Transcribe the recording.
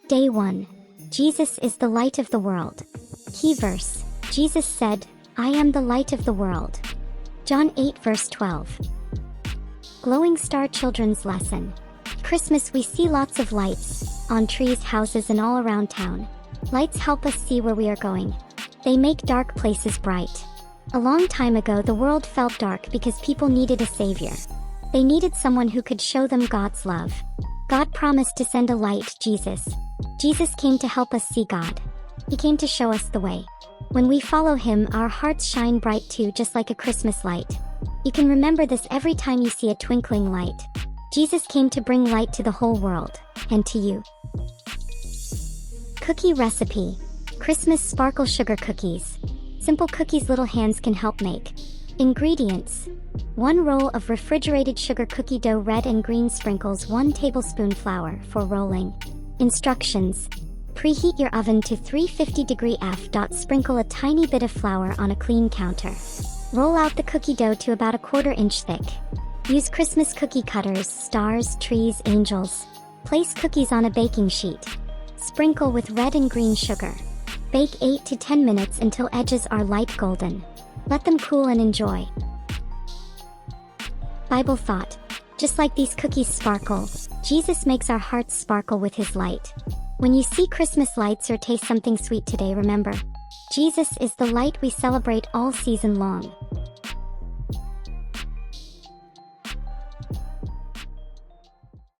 Day 1. Jesus is the light of the world. Key verse. Jesus said, "I am the light of the world." John 8 verse 12. Glowing Star Children's Lesson. Christmas, we see lots of lights on trees, houses, and all around town. Lights help us see where we are going. They make dark places bright. A long time ago, the world felt dark because people needed a savior. They needed someone who could show them God's love. God promised to send a light, Jesus. Jesus came to help us see God. He came to show us the way. When we follow him, our hearts shine bright too, just like a Christmas light. You can remember this every time you see a twinkling light. Jesus came to bring light to the whole world, and to you. Cookie recipe. Christmas sparkle sugar cookies. Simple cookies little hands can help make. Ingredients: 1 roll of refrigerated sugar cookie dough, red and green sprinkles, 1 tablespoon flour for rolling. Instructions: preheat your oven to 350 F. Sprinkle a tiny bit of flour on a clean counter. Roll out the cookie dough to about a 1/4 inch thick. Use Christmas cookie cutters, stars, trees, angels. Place cookies on a baking sheet. Sprinkle with red and green sugar. Bake 8 to 10 minutes until edges are light golden. Let them cool and enjoy. Bible thought. Just like these cookies sparkle, Jesus makes our hearts sparkle with his light. When you see Christmas lights or taste something sweet today, remember, Jesus is the light we celebrate all season long.